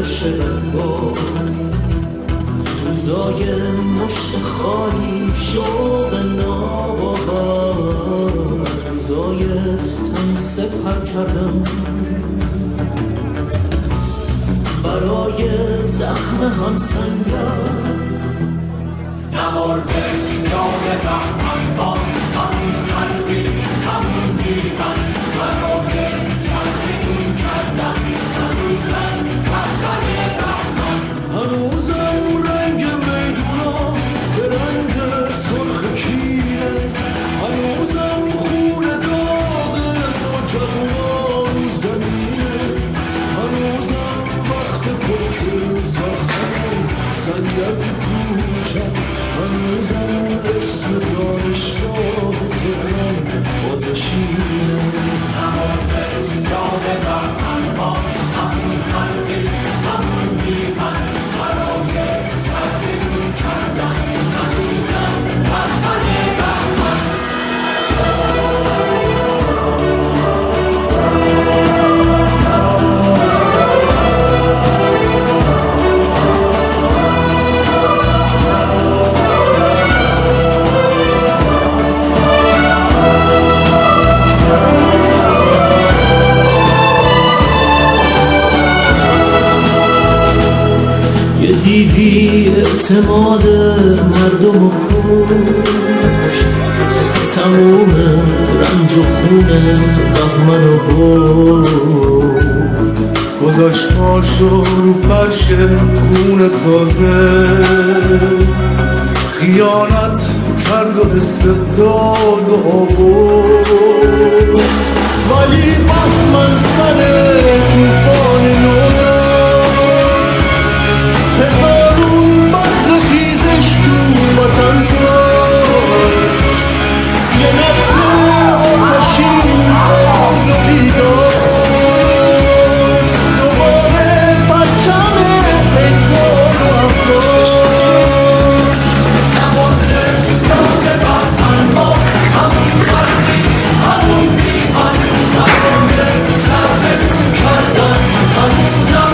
غرش بنگاه، روزای مشت خالی شوق ناباور، روزای تن سپر کردم برای زخم هم سنگر. نمرده یاد بهمن با همون خلقی همون میهن، برای سرزمین کردن هنوزم وطن بهمن. هنوزم رنگ میدونا به رنگ سرخ کینه، هنوزم خون داغ نوجوان زمینه، هنوزم وقت پک زخم زنجت کوچست، هنوزم اسم دانشگاه تهران آتشینه. نمرده یاد بهمن با همون خلقی همون میهن، برای سرزمین کردن هنوزم وطن بهمن. دیوی اعتماد مردم و کشت، تموم رنج و خون بهمن و برد، گذاشت پاشو رو فرش خون تازه، خیانت کرد و استبداد و آورد، ولی بهمن سر توفان نو هزارون بز خیزش تو وطن داشت، یه نسل آتشین آرد و بیدار، دوباره پرچم پیکار و افکار. نمرده یاد بهمن با همون خلقی همون میهن، برای سرزمین کردن هنوزم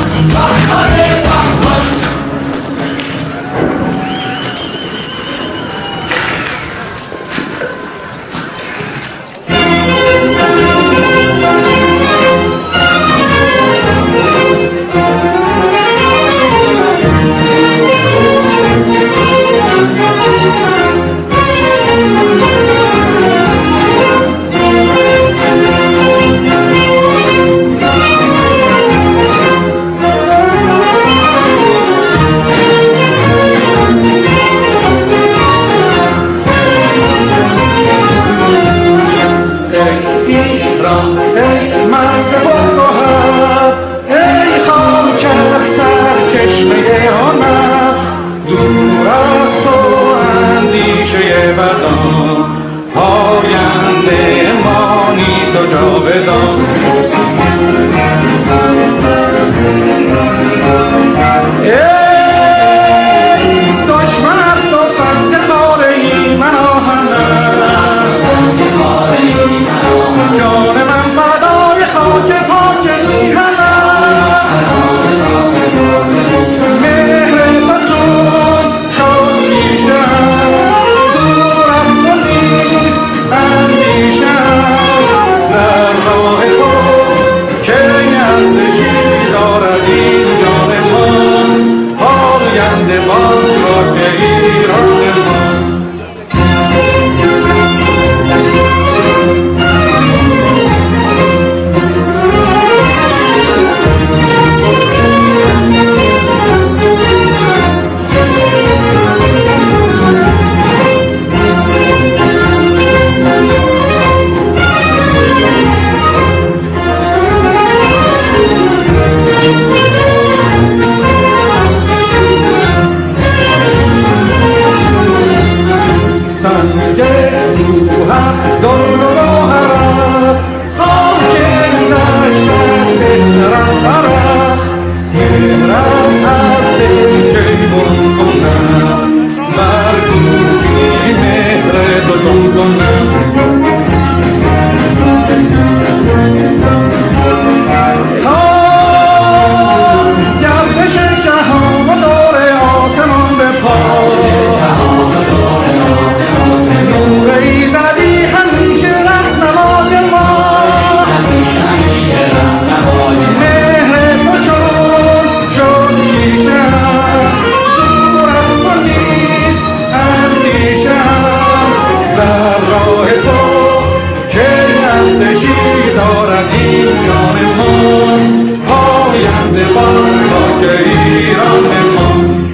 نبان خاک ایران بمان.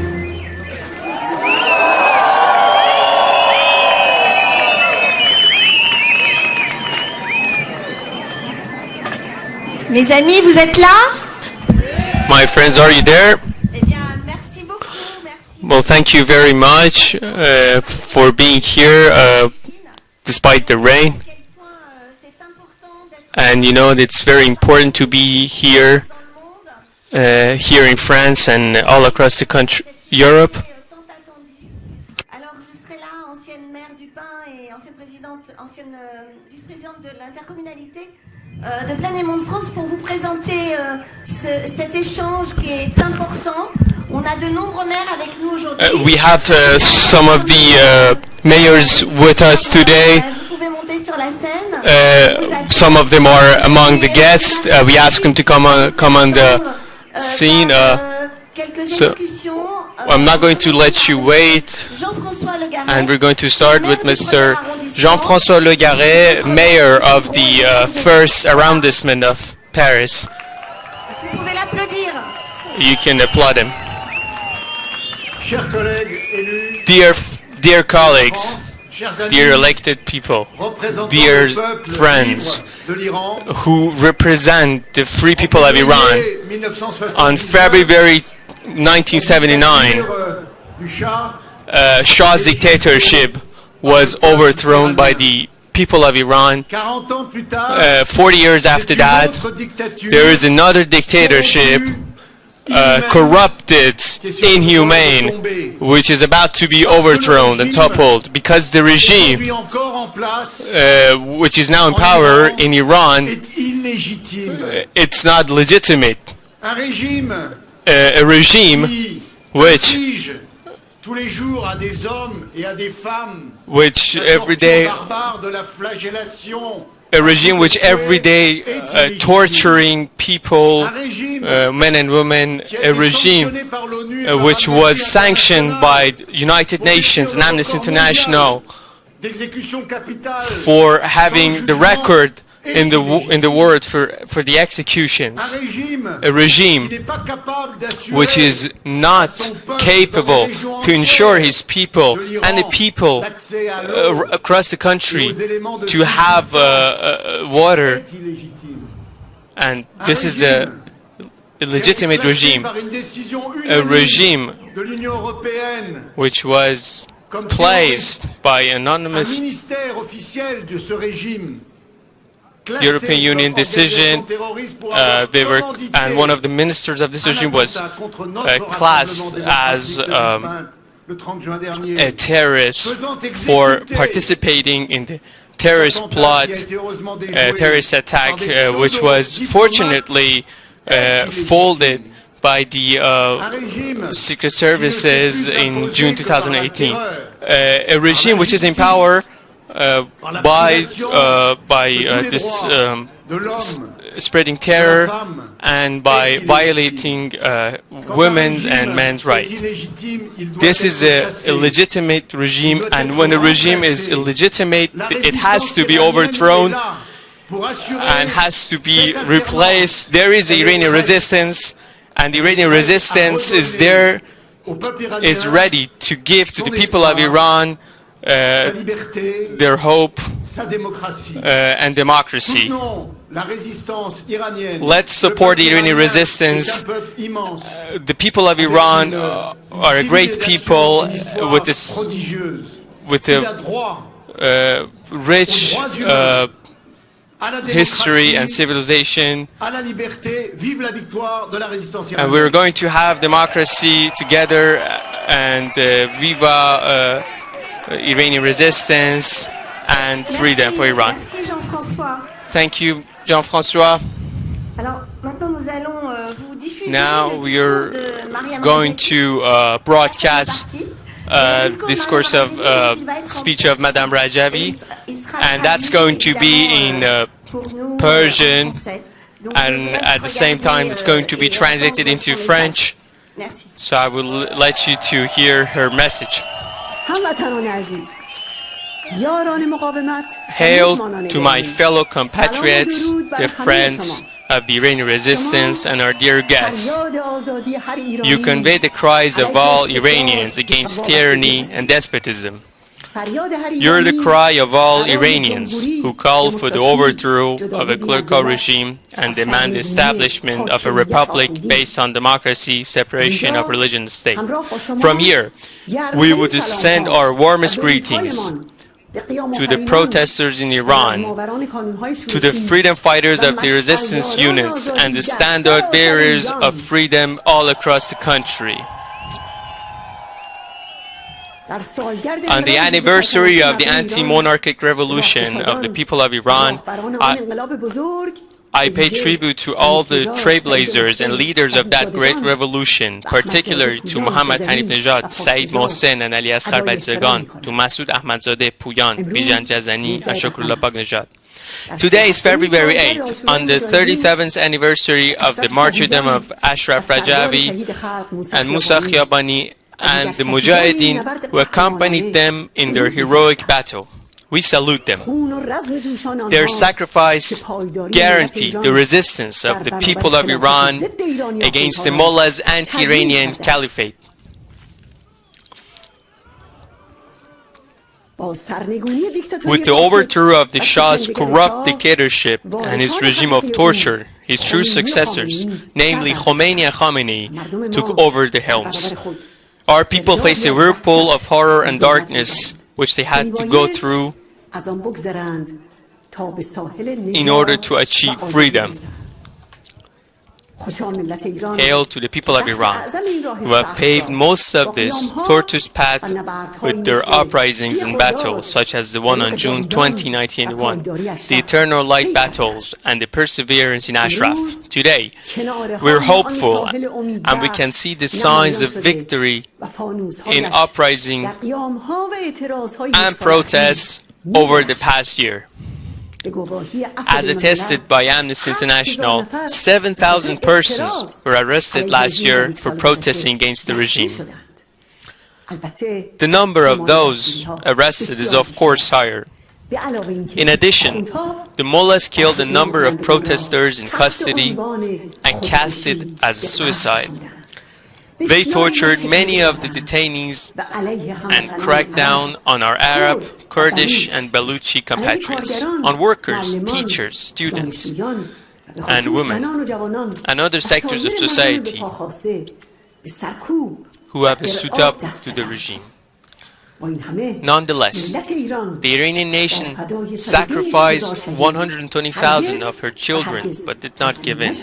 Mes amis, vous êtes là? My friends, are you there? Eh bien, merci beaucoup. Merci. Well, thank you very much for being here despite the rain. À quel point c'est important d'être And you know, it's very important to be here, dans le monde. here in France and all across the country, Europe. Tant attendu. Alors, je serai là, ancienne maire du Pin et ancienne vice-présidente de l'intercommunalité de Plaine-et-Mont de France pour vous présenter cet échange qui est important. On a de nombreux maires avec nous aujourd'hui. We have some of the mayors with us today. Vous pouvez monter sur la scène. Some of them are among the guests. We ask them to come on the scene. Quelques so- élocutions. I'm not going to let you wait. Jean-François Le Garret, And we're going to start with maire du Mr. premier arrondissement. Jean-François Le Garret, mayor of the first arrondissement of Paris. Vous pouvez l'applaudir. You can applaud him. Chers collègues élus, Dear colleagues, chers amis, dear elected people, représentants dear du peuple friends libre de l'Iran, who represent the free people of Iran, février 1979, on February 1979, du Shah, Shah's dictatorship was overthrown by the people of Iran. 40 ans plus tard, 40 years after une that, autre dictature there is another dictatorship, corrupted, inhumane, which is about to be overthrown and toppled because the regime, aujourd'hui encore en place which is now in power in Iran, est illégitime. it's not legitimate. Un régime A regime qui which inflige tous les jours à des hommes et à des femmes which la every torture day barbare de la flagellation, a regime which every day torturing people, un régime men and women, qui a a été regime sanctionné par l'ONU et par which Amnesty was sanctioned by International United Nations and Amnesty International d'exécution capitale, for having the sans record jugement in the world for the executions. un régime A regime qui n'est pas capable d'assurer which is not capable to ensure his people and the people l'accès à l'eau across the et country aux éléments de to have water, est illégitime. and Un this is régime a legitimate qui a été placé regime, par une décision a unanime regime de l'Union européenne which was comme placed by un anonymous ministère officiel de ce régime classé European Union comme decision. organisation terroriste pour avoir They were, commandité and one of the ministers of this un regime was attentat contre notre classed rassemblement as démocratique de 2020, le 30 juin dernier. a terrorist for participating in the terrorist Attentat plot, qui a été heureusement déjoué terrorist attack, par des which was pseudo-diplomates fortunately folded by the un régime secret qui ne s'est services plus in imposé June que par la 2018. terreur, A regime which is in power by de tous les this droits de l'homme, spreading de la terror femme, and by violating women's and men's rights. This is a illegitimate regime, and when a regime is illegitimate, it has to be overthrown and has to be replaced. There is Iranian resistance, and the Iranian resistance is there, is ready to give to the people of Iran their hope and democracy. Let's support the Iranian resistance. The people of Iran are a great people with this, with a rich history and civilization, and we're going to have democracy together, and viva Iranian resistance and freedom for Iran. Merci Jean-François. Thank you, Jean-François. Alors maintenant nous allons vous diffuser Now le we are discours de Mariam going Al-Jati. to broadcast Partie. discourse of speech of Madame Rajavi, and that's going to be in Persian, and at the same time it's going to be translated into French. Merci. So I will let you to hear her message. هموطنان عزیز Hail to my fellow compatriots, the friends of the Iranian resistance, and our dear guests. You convey the cries of all Iranians against tyranny and despotism. You're the cry of all Iranians who call for the overthrow of a clerical regime and demand the establishment of a republic based on democracy, separation of religion and state. From here, we would send our warmest greetings to the protesters in Iran, to the freedom fighters of the resistance units, and the standard bearers of freedom all across the country. On the anniversary of the anti-monarchic revolution of the people of Iran, I pay tribute to all the trailblazers and leaders of that great revolution, particularly to Mohammad Hanif-Nejad, Saeed Mohsen, and Ali Asghar Barjestagان, to Masoud Ahmadzadeh Puyan, Bijan Jazani, and Shokrullah Baghnejad. Today is February 8th, on the 37th anniversary of the martyrdom of Ashraf Rajavi and Musa Khiyabani and the Mujahideen who accompanied them in their heroic battle. We salute them. Their sacrifice guaranteed the resistance of the people of Iran against the mullah's anti-Iranian caliphate. With the overthrow of the Shah's corrupt dictatorship and his regime of torture, his true successors, namely Khomeini and Khamenei, took over the helms. Our people faced a whirlpool of horror and darkness which they had to go through in order to achieve freedom. Hail to the people of Iran, who have paved most of this tortuous path with their uprisings and battles, such as the one on June 20, 1981, the Eternal Light battles, and the perseverance in Ashraf. Today, we're hopeful, and we can see the signs of victory in uprising and protests over the past year. As attested by Amnesty International, 7,000 persons were arrested last year for protesting against the regime. The number of those arrested is of course higher. In addition, the mullahs killed a number of protesters in custody and cast it as suicide. They tortured many of the detainees and cracked down on our Arab, Kurdish and Baluchi compatriots, on workers, teachers, students, and women, and other sectors of society who have stood up to the regime. Nonetheless, the Iranian nation sacrificed 120,000 of her children but did not give in.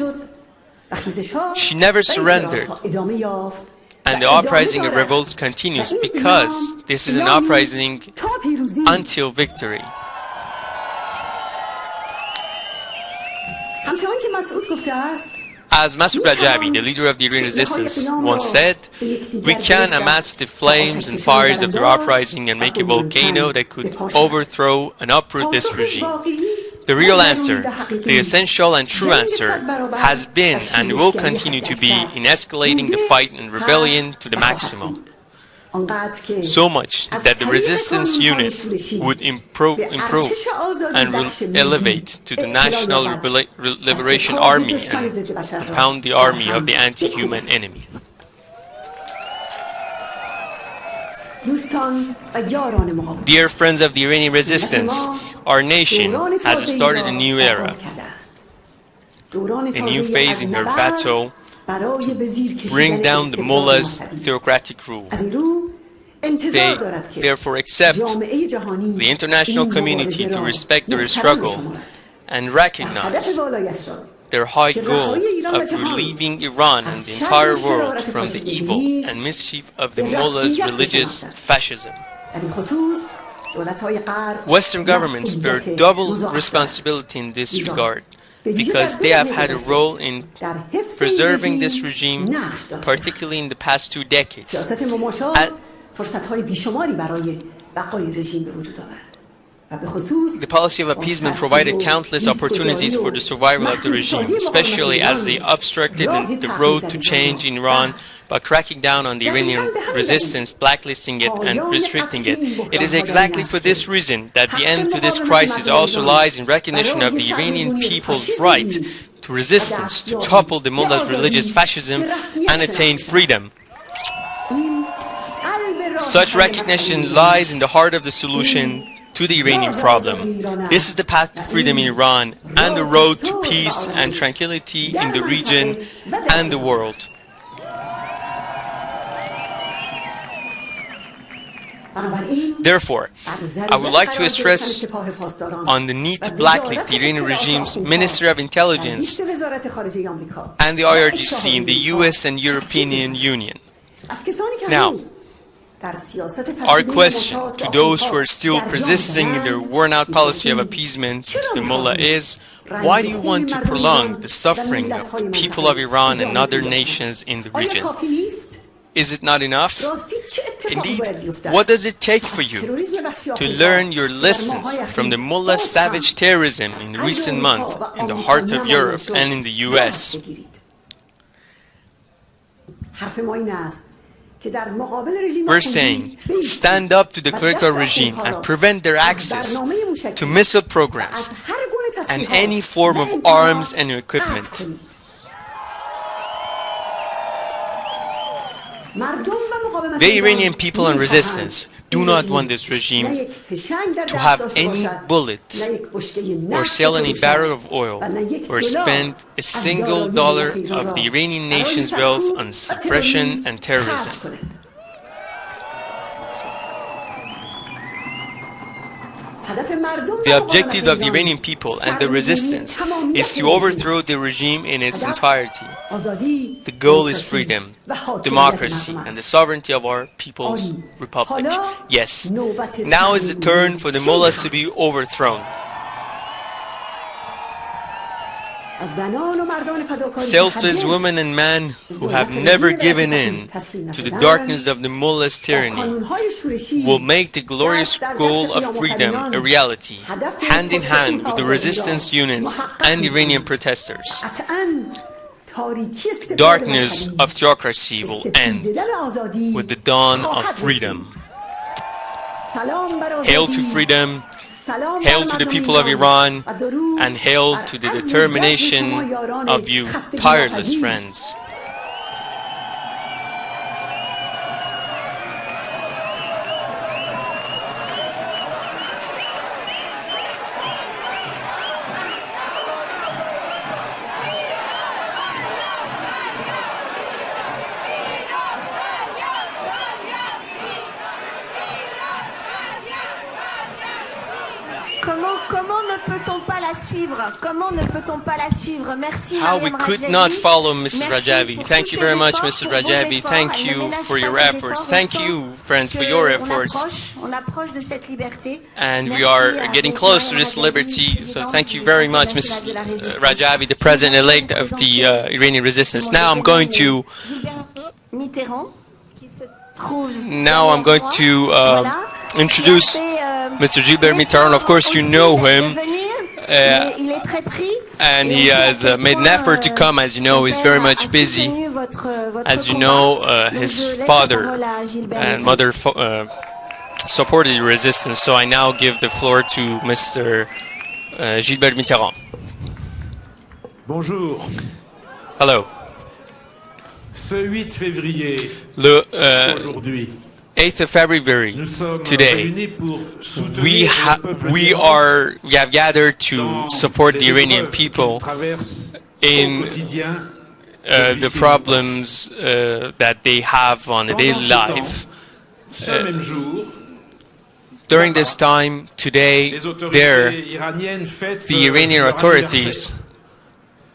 She never surrendered, and the uprising of revolts continues because this is an uprising until victory. As Masoud Rajavi, the leader of the Iranian resistance, once said, we can amass the flames and fires of their uprising and make a volcano that could overthrow and uproot this regime. The real answer, the essential and true answer, has been and will continue to be in escalating the fight and rebellion to the maximum. So much that the resistance unit would improve and will elevate to the National Liberation Army and pound the army of the anti-human enemy. Dear friends of the Iranian resistance, our nation has started a new era, a new phase in her battle to bring down the mullah's theocratic rule. They therefore accept the international community to respect their struggle and recognize their high goal of relieving Iran and the entire world from the evil and mischief of the mullah's religious fascism. Western governments bear double responsibility in this regard because they have had a role in preserving this regime, particularly in the past 2 decades. The policy of appeasement provided countless opportunities for the survival of the regime, especially as they obstructed the road to change in Iran by cracking down on the Iranian resistance, blacklisting it and restricting it. It is exactly for this reason that the end to this crisis also lies in recognition of the Iranian people's right to resistance, to topple the mullah's religious fascism and attain freedom. Such recognition lies in the heart of the solution to the Iranian problem. This is the path to freedom in Iran and the road to peace and tranquility in the region and the world. Therefore, I would like to stress on the need to blacklist the Iranian regime's Ministry of Intelligence and the IRGC in the US and European Union. Now, our question to those who are still persisting in their worn-out policy of appeasement to the mullah is, why do you want to prolong the suffering of the people of Iran and other nations in the region? Is it not enough? Indeed, what does it take for you to learn your lessons from the mullah's savage terrorism in recent months in the heart of Europe and in the US? We're saying, stand up to the clerical regime and prevent their access to missile programs and any form of arms and equipment. The Iranian people and resistance do not want this regime to have any bullet or sell any barrel of oil or spend a single dollar of the Iranian nation's wealth on suppression and terrorism. The objective of the Iranian people and the resistance is to overthrow the regime in its entirety. The goal is freedom, democracy, and the sovereignty of our people's republic. Yes, now is the turn for the mullahs to be overthrown. Selfless women and men who have never given in to the darkness of the mullah's tyranny will make the glorious goal of freedom a reality, hand in hand with the resistance units and Iranian protesters. The darkness of theocracy will end with the dawn of freedom. Hail to freedom! Hail to the people of Iran, and hail to the determination of you tireless friends. How we could not follow Mrs. Rajavi. Thank you very much, Mrs. Rajavi. Thank you for your efforts. Thank you, friends, for your efforts. And we are getting close to this liberty. So thank you very much, Mrs. Rajavi, the president-elect of the Iranian resistance. Now I'm going to introduce Mr. Gilbert Mitterrand. Of course, you know him. And he has made an effort to come. As you know, he's very much busy. As you know, his father and mother supported the resistance. So I now give the floor to Mr. Gilbert Mitterrand. Bonjour. Hello. Ce 8 février, aujourd'hui, 8th of February, today, we have gathered to support the Iranian people in the problems that they have on a daily life. During this time, today, the Iranian authorities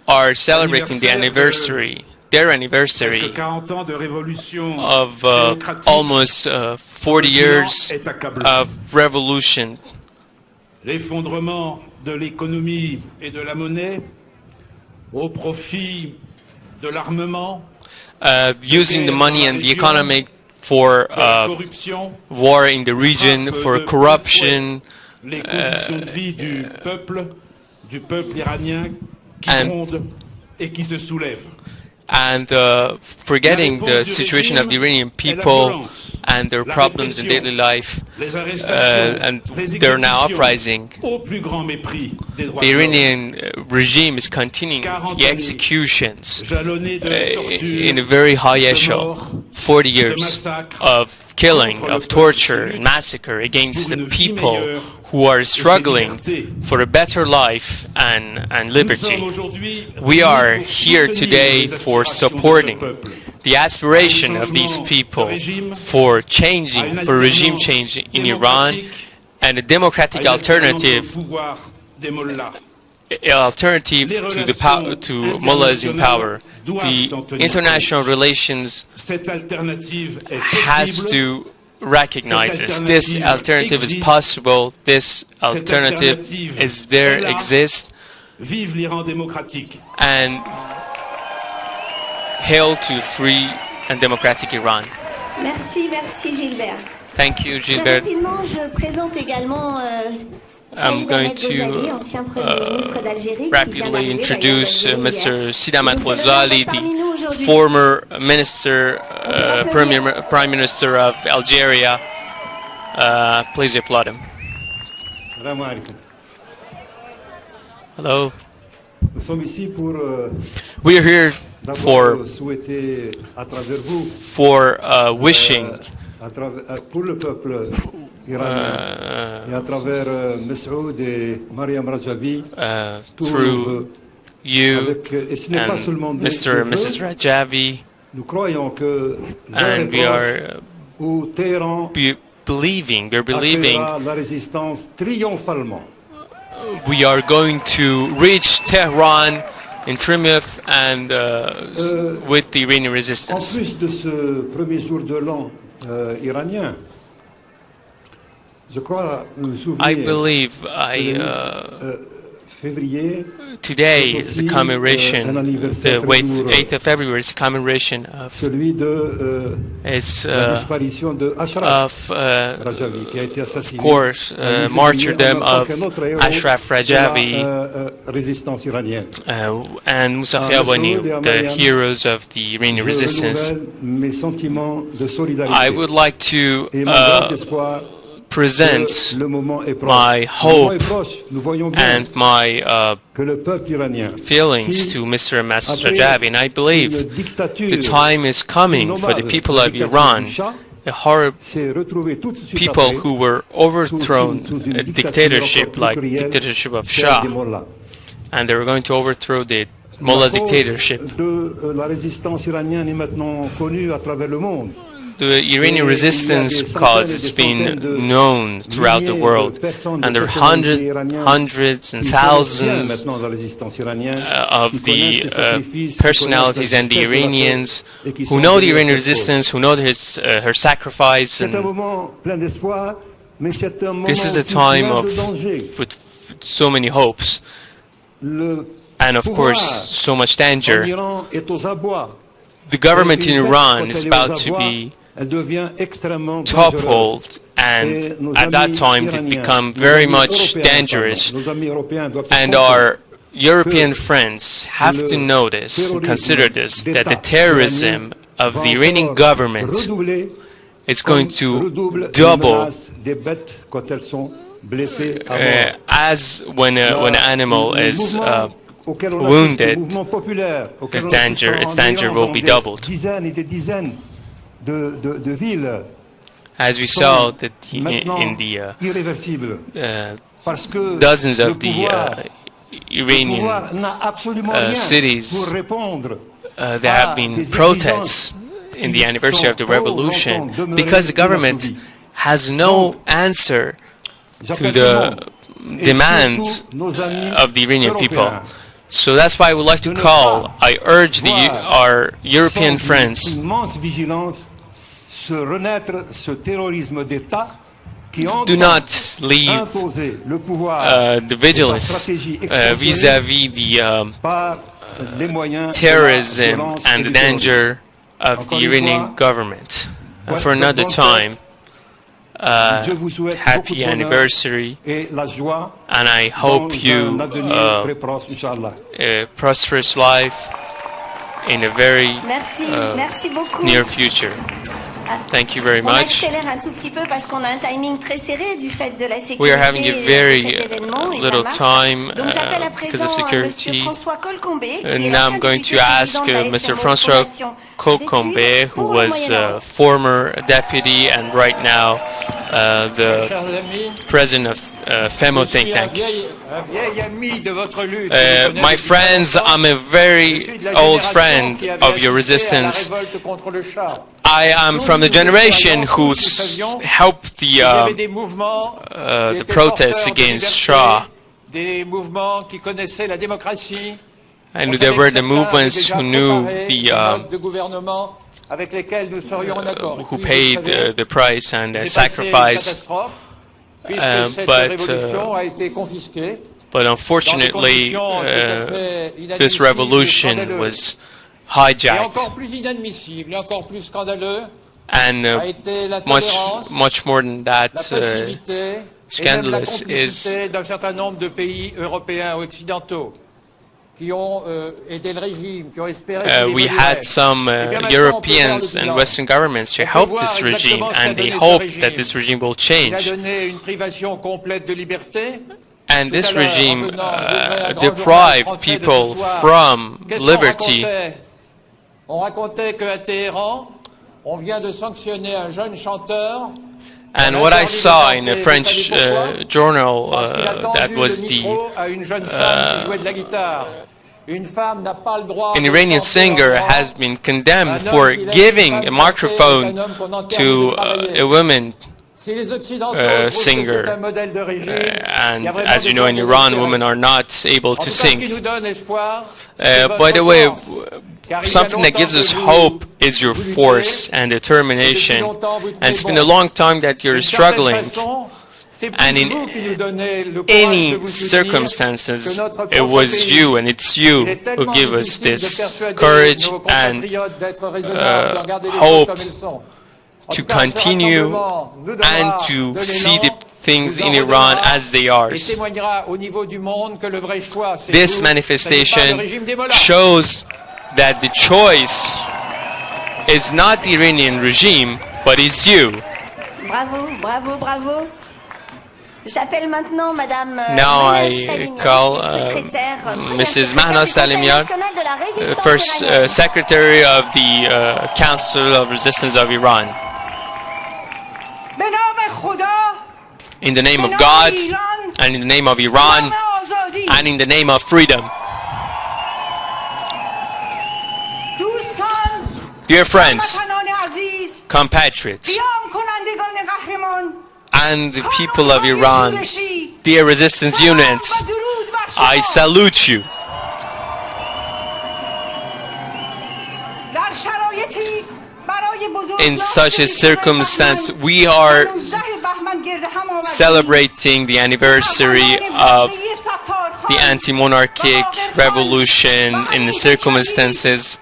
are celebrating the anniversary, their anniversary of almost 40 years of revolution. L'effondrement de l'économie et de la monnaie au profit de l'armement, using the money and the economy for war in the region, for corruption, les conditions de vie du peuple iranien qui gronde et qui se soulève. And forgetting the situation of the Iranian people and their problems in daily life, and they're now uprising. The Iranian regime is continuing the executions in a very high echelon. 40 years of killing, of torture, and massacre against the people who are struggling for a better life and liberty. We are here today for supporting the aspiration of these people for changing, for regime change in Iran, and a democratic alternative to mullahs in power. The international relations has to recognize this. This alternative is possible. This alternative is there, exists, and hail to free and democratic Iran. Merci, merci Gilbert. Thank you, Gilbert. I'm going to rapidly introduce Mr. Sidamat Ghazali, the former minister, Prime Minister of Algeria. Please applaud him. Hello. We are here for wishing through you and Mr. and Mrs. Rajvi, and we are believing we are going to reach Tehran in triumph and with the Iranian resistance. I believe today is the commemoration, the 8th of February is the commemoration of course, martyrdom of Ashraf Rajavi and Musa Khiabani, the heroes of the Iranian resistance. I would like to present my hope and my feelings to Mr. and Mrs. Rajavi, and I believe the time is coming for the people of Iran, the horrible people who were overthrown, a dictatorship like the dictatorship of Shah, and they were going to overthrow the Mullah dictatorship. The Iranian resistance cause has been known throughout the world, and there are hundreds and thousands of the personalities and the Iranians who know the Iranian resistance, who know her sacrifice, and this is a time with so many hopes, and of course so much danger. The government in Iran is about to be toppled, and at that time it become very much dangerous, and our European friends have to notice and consider this, that the terrorism of the Iranian government is going to double as when an animal is wounded, its danger will be doubled. As we saw that in the dozens of the Iranian cities, there have been protests in the anniversary of the revolution because the government has no answer to the demands of the Iranian people. So that's why I would like to I urge our European friends do not leave the vigilance vis-à-vis the terrorism and the danger of the Iranian government for another time. Je vous souhaite beaucoup happy de bonheur anniversary, et la joie and I dans hope you un avenir très proche, Inch'Allah. a prosperous life in a very Merci beaucoup. near future. Thank you very On much. accélère un tout petit peu parce qu'on a un timing très serré du fait de la sécurité. We are having a very de cet événement et de la little marche. time Donc j'appelle à because of présent security. Monsieur François Colcombé, qui est Now l'ancien I'm going député to ask président de la Mr. FMO François Fondation Colcombé, d'études who pour le was Moyen-Orient. former deputy and right now the Chers amis, president of FEMO je suis think un tank. vieil ami de votre lutte. My friends, I'm a very old friend of your resistance. I am from the generation who helped the protests against Shah. Des mouvements qui connaissaient la démocratie. And there were the movements who knew who paid the price and the sacrifice. But unfortunately, this revolution was hijacked. And much more than that, scandalous is we had some Europeans and Western governments who helped this regime, and they hope that this regime will change. And this regime deprived people from liberty. And what I saw in a French journal that was an Iranian singer has been condemned for giving a microphone to a woman singer. And as you know, in Iran, women are not able to sing. By the way, something that gives us hope is your force and determination. And it's been a long time that you're struggling. And in any circumstances, it was you and it's you who give us this courage and hope to continue and to see the things in Iran as they are. This manifestation shows that the choice is not the Iranian regime, but is you. Bravo, bravo, bravo. J'appelle maintenant Madame Now I call Mrs. Mahna Salimian, first Secretary of the Council of Resistance of Iran. In the name of God, and in the name of Iran, and in the name of freedom. Dear friends, compatriots, and the people of Iran, dear resistance units, I salute you. In such a circumstance, we are celebrating the anniversary of the anti-monarchic revolution in the circumstances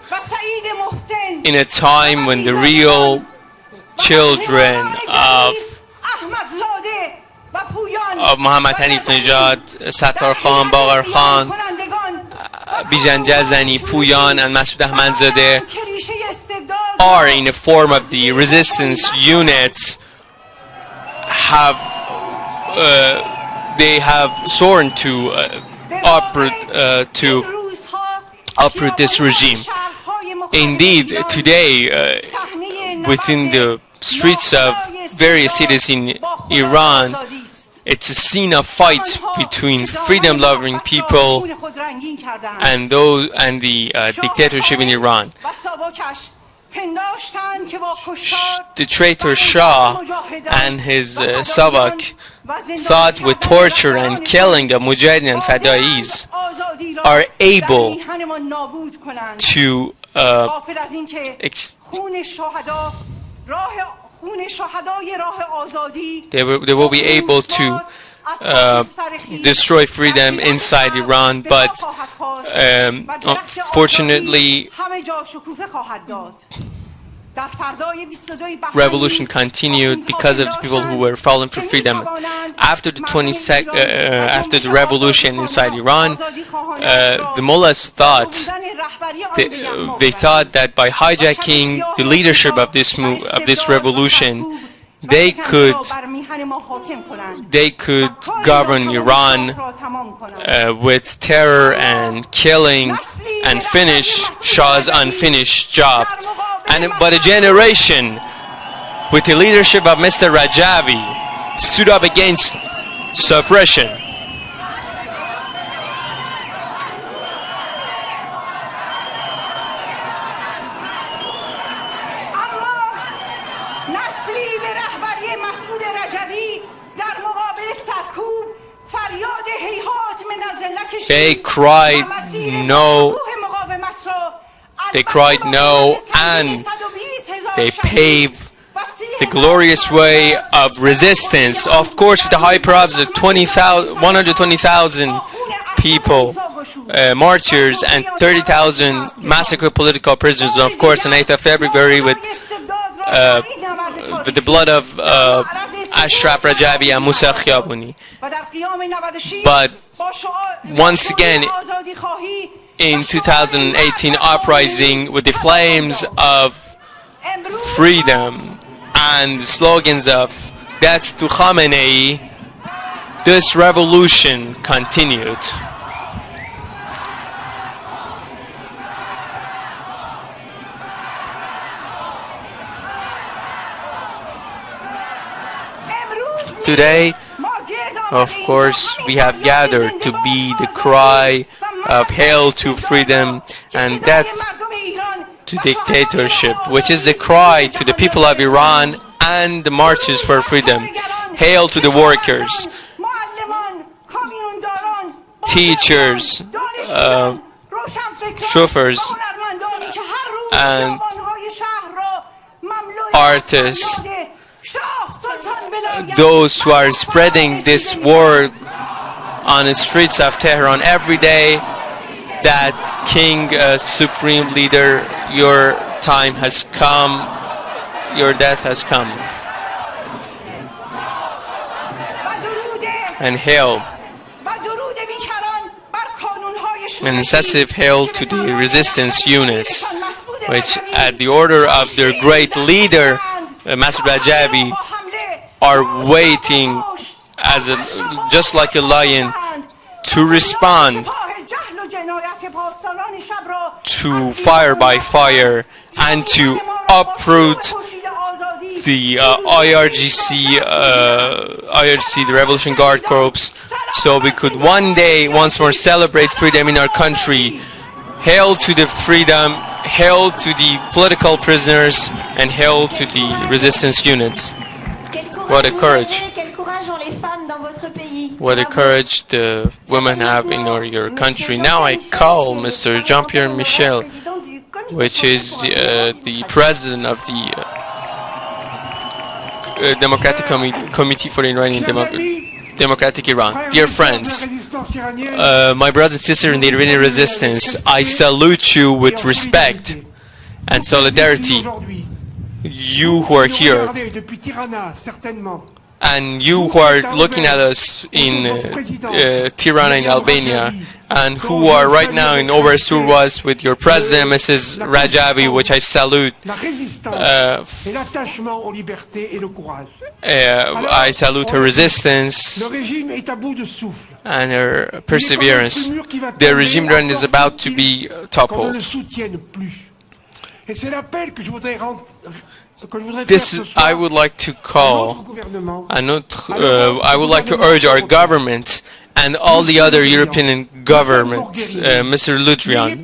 in a time when the real children of Muhammad Hanif Nejad, Sattar Khan, Baghar Khan, Bijan Jazani, Puyan, and Masoud Ahmadzadeh are in a form of the resistance units. They have sworn to uproot this regime. Indeed, today, within the streets of various cities in Iran, it's a scene of fight between freedom-loving people and the dictatorship in Iran. The traitor Shah and his Savak thought with torture and killing of Mujahideen and Fada'is are able to they will be able to destroy freedom inside Iran, but unfortunately revolution continued because of the people who were falling for freedom. After the revolution inside Iran, the mullahs thought they thought that by hijacking the leadership of this revolution, they could govern Iran with terror and killing and finish Shah's unfinished job. But a generation with the leadership of Mr. Rajvi stood up against suppression. They cried no, and they paved the glorious way of resistance. Of course, with the high props of 120,000 people, martyrs, and 30,000 massacred political prisoners. And of course, on 8th of February, with the blood of Ashraf Rajabi and Musa Khiyabuni. But once again, in 2018 uprising, with the flames of freedom and the slogans of death to Khamenei, this revolution continued. Today, of course, we have gathered to be the cry of hail to freedom and death to dictatorship, which is the cry to the people of Iran and the marches for freedom. Hail to the workers, teachers, chauffeurs, and artists, those who are spreading this word on the streets of Tehran every day, that King, Supreme Leader, your time has come, your death has come. And hail, an incisive hail to the resistance units, which at the order of their great leader, Masoud Rajavi, are waiting as just like a lion to respond to fire by fire and to uproot the IRGC, the Revolution Guard Corps, so we could one day once more celebrate freedom in our country. Hail to the freedom, hail to the political prisoners, and hail to the resistance units. What a courage. What a courage the women have in your country. Now I call Mr. Jean-Pierre Michel, which is the president of the Democratic Committee for Iranian Democratic Iran. Dear friends, my brother and sister in the Iranian resistance, I salute you with respect and solidarity. You who are here, and you who are looking at us in Tirana in Albania, and who are right now in Obersurwas with your president, Mrs. Rajavi, which I salute. I salute her resistance and her perseverance. The regime is about to be toppled. This I would like to call, I would like to urge our government and all the other European governments, Mr. Ludrian,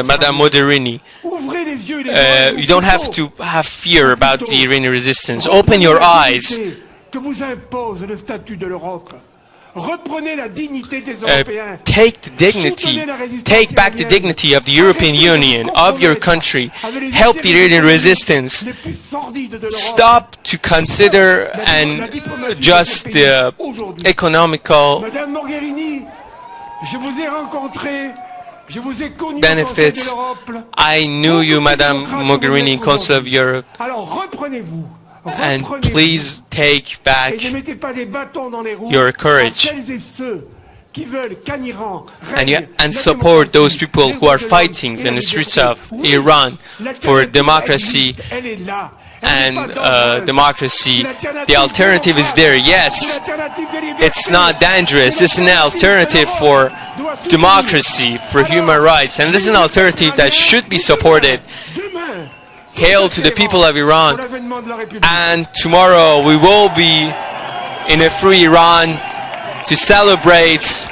Madame Mogherini, you don't have to have fear about the Iranian resistance. Open your eyes. Take the dignity, take back the dignity of the European Union, of your country. Help the Iranian resistance. Stop to consider and just economical benefits. I knew you, Madame Mogherini, Council of Europe, and please take back your courage and support those people who are fighting in the streets of Iran for democracy and democracy. The alternative is there. Yes, it's not dangerous. It's an alternative for democracy, for human rights, and this is an alternative that should be supported. Hail to the people of Iran, and tomorrow we will be in a free Iran to celebrate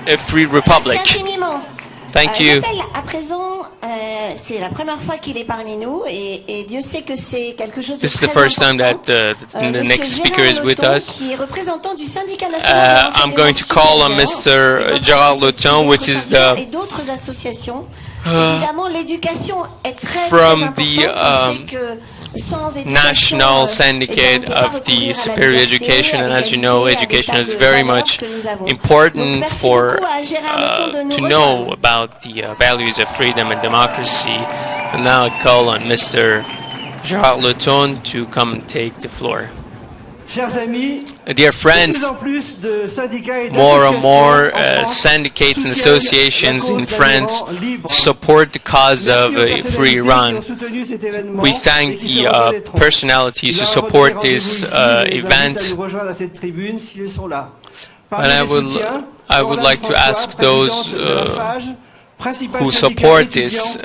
a free republic. Thank you. C'est la première fois qu'il est parmi nous et Dieu sait que c'est quelque chose de This is the first time that the next speaker is with us. I'm going to call on Mr. Gérard Leton, which is the from the National Syndicate of the Superior Education, and as you know, education is very much important for to know about the values of freedom and democracy. And now I call on Mr. Gérard Leton to come and take the floor. Dear friends, more and more syndicates and associations in France support the cause of a free Iran. We thank the personalities who support this event. And I would like to ask those who support this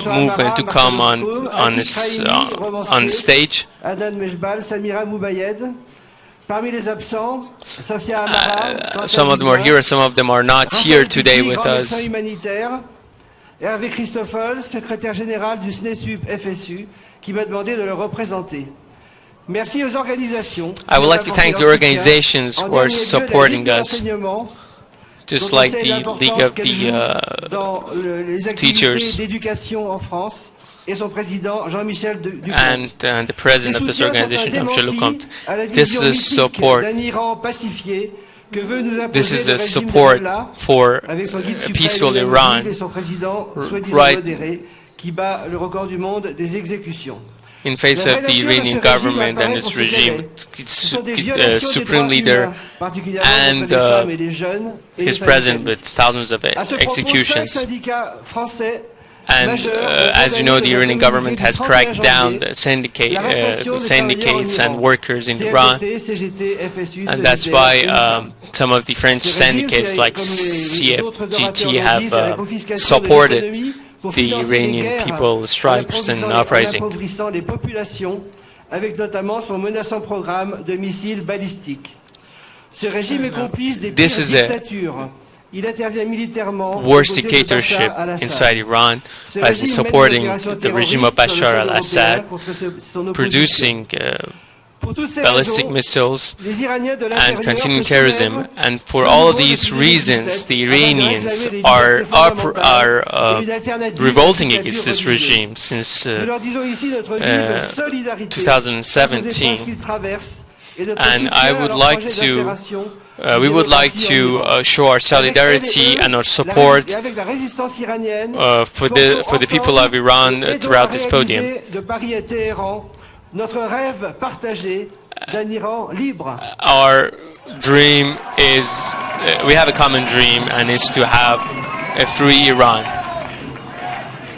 movement to come on the stage. Some of them are here, some of them are not here today with us. Hervé Christoffel, secrétaire général du SNESUP-FSU, qui m'a demandé de le représenter. Merci aux organisations. I would like to thank the organizations who are supporting us, just like the League of the Teachers and the president of this organization, Jean-Michel Lecomte. This is a support. This is a support for a peaceful Iran, right in face of the Iranian government and its regime, its supreme leader and his president with thousands of executions. And as you know, the Iranian government has cracked down the syndicates and workers in Iran, and that's why some of the French syndicates like CFGT have supported the Iranian people's strikes and uprising. This is a worst dictatorship inside Iran, has been supporting the regime of Bashar al-Assad, producing ballistic missiles and continuing terrorism. And for all of these reasons, the Iranians are revolting against this regime since 2017. And I would like to we would like to show our solidarity and our support for the people of Iran throughout this podium. Our dream is, we have a common dream, and it's to have a free Iran.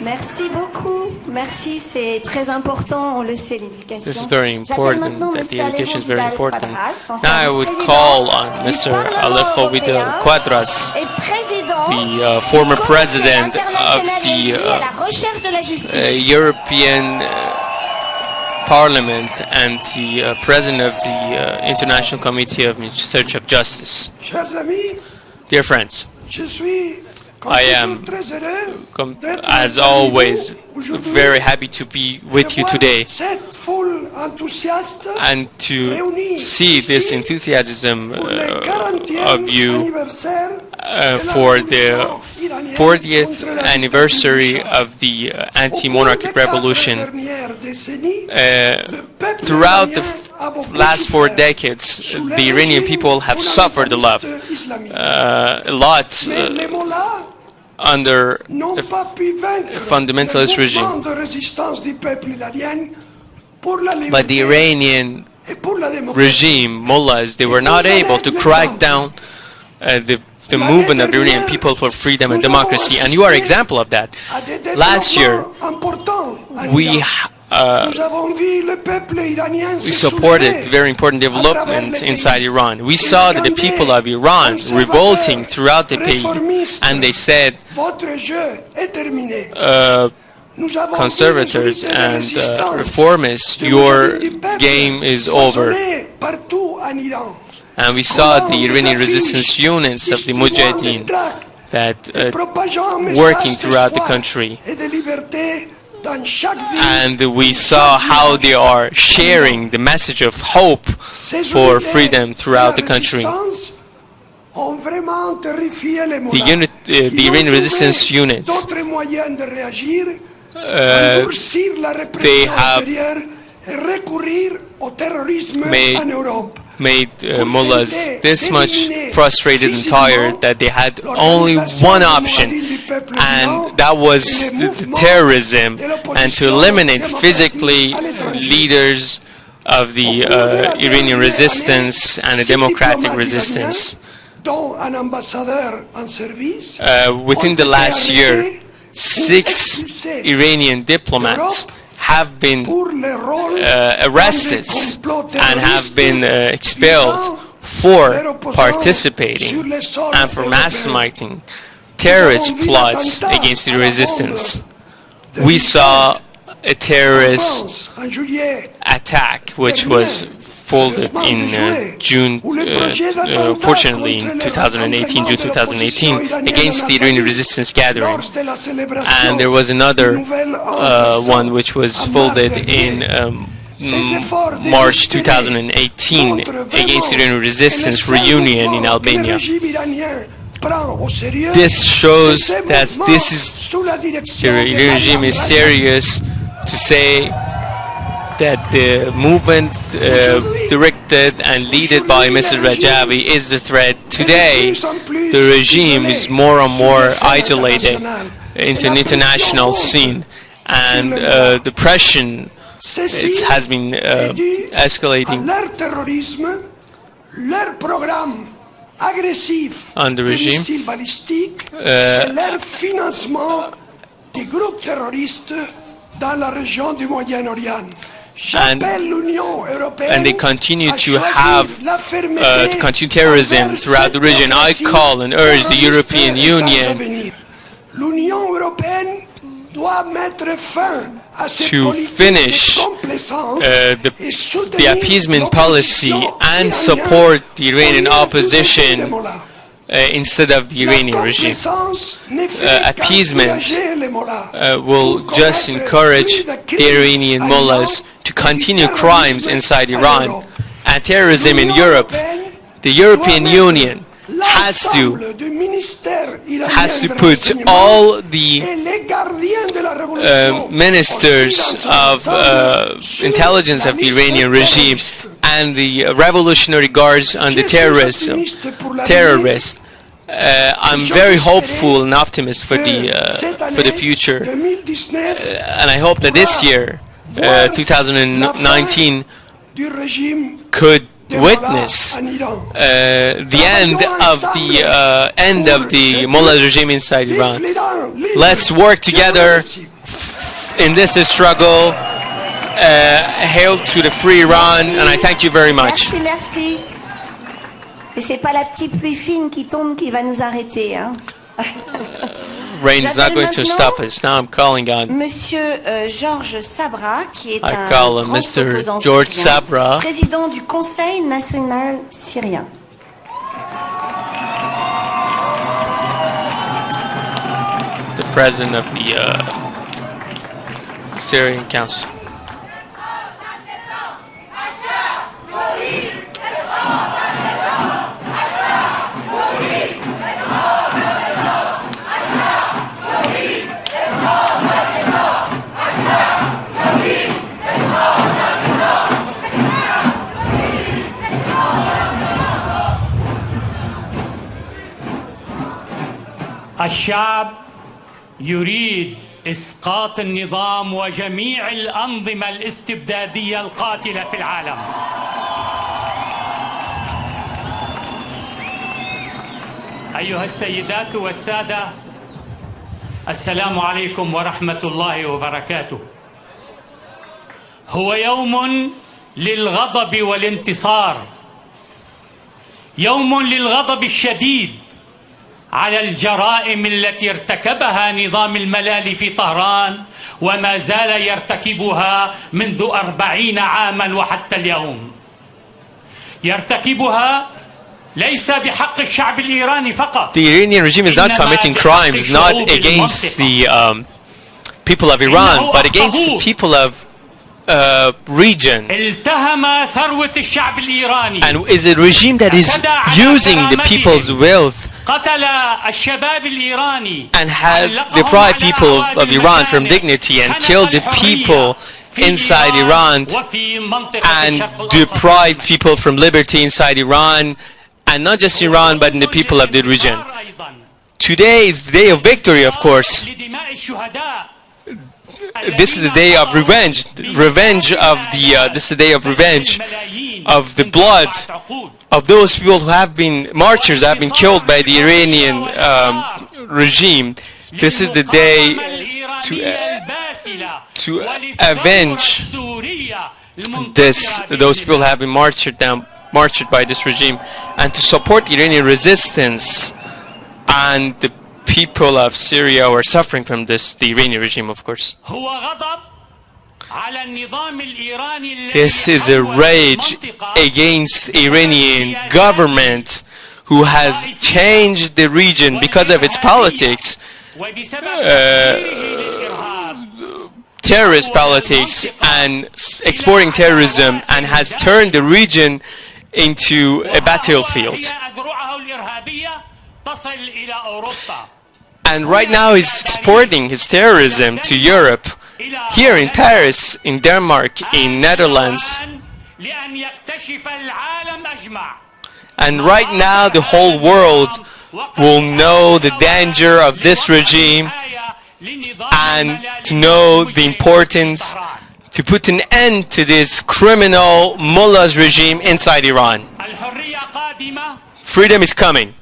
Merci beaucoup. Merci, c'est très important, on le sait, l'éducation. This is very important, that the education is very important. Now I would call on Mr. Alejo Vidal Quadras, the former president of the European Parliament and the president of the International Committee of Search of Justice. Dear friends, I am, as always, very happy to be with you today and to see this enthusiasm of you for the 40th anniversary of the anti-monarchic revolution. Throughout the last 4 decades, the Iranian people have suffered a lot under a fundamentalist regime. But the Iranian regime, mullahs, they were not able to crack down the movement of the Iranian people for freedom and democracy, and you are an example of that. Last year, we supported very important development inside Iran. We saw that the people of Iran revolting throughout the pays, and they said, conservators and reformists, your game is over. And we saw the Iranian resistance units of the Mujahideen that working throughout the country. And we saw how they are sharing the message of hope for freedom throughout the country. The Iranian resistance units, they have made mullahs this much frustrated and tired that they had only one option, and that was the terrorism, and to eliminate physically leaders of the Iranian resistance and the democratic resistance. Within the last year, 6 Iranian diplomats have been arrested and have been expelled for participating and for masterminding terrorist plots against the resistance. We saw a terrorist attack which was folded in June, fortunately in 2018, June 2018, against the Iranian resistance gathering. And there was another one which was folded in March 2018 against the Iranian resistance reunion in Albania. This shows that the Iranian regime is serious to say that the movement directed and led by Mr. Rejوی is the threat. Today, the regime is more and more isolated into an international scene, and the pressure has been escalating on the regime. And they continue to have terrorism throughout the region. I call and urge the European Union to finish the appeasement policy and support the Iranian opposition instead of the Iranian regime. Appeasement will just encourage the Iranian mullahs to continue crimes inside Iran and terrorism in Europe. The European Union has to put all the ministers of intelligence of the Iranian regime and the revolutionary guards on the terrorists. I'm very hopeful and optimistic for the future, and I hope that this year, 2019, could witness the end of the mullah regime inside Iran. Let's work together in this struggle. Hail to the free Iran, and I thank you very much. Merci. Et c'est pas la petite pluie fine qui tombe qui va nous arrêter, hein. Rain is not going to stop us. Now I'm calling on Monsieur Georges Sabra, qui est un call on grand Mr. opposant George syrien, Sabra, président du Conseil national syrien. the president of the Syrian Council. الشعب يريد إسقاط النظام وجميع الأنظمة الاستبدادية القاتلة في العالم. أيها السيدات والسادة، السلام عليكم ورحمة الله وبركاته. هو يوم للغضب والانتصار، يوم للغضب الشديد على الجرائم التي ارتكبها نظام الملال في طهران وما زال يرتكبها منذ 40 عاما وحتى اليوم. يرتكبها ليس بحق الشعب الإيراني فقط. The Iranian regime is not committing crimes not against the people of Iran, but against the people of region, التهم ثروة الشعب الإيراني and is a regime that is using the people's wealth قتل الشباب الإيراني and has deprived people of Iran from dignity and killed the people inside Iran and deprived people from liberty inside Iran, and not just Iran but in the people of the region. Today is the day of victory, of course. This is the day of revenge. This is the day of revenge of the blood of those people who have been martyrs, have been killed by the Iranian regime. This is the day to avenge those people who have been martyred by this regime, and to support the Iranian resistance and the people of Syria who are suffering from this, the Iranian regime, of course. This is a rage against the Iranian government who has changed the region because of its politics, terrorist politics and exporting terrorism, and has turned the region into a battlefield. And right now he's exporting his terrorism to Europe, here in Paris, in Denmark, in Netherlands. And right now the whole world will know the danger of this regime and to know the importance to put an end to this criminal mullah's regime inside Iran. Freedom is coming.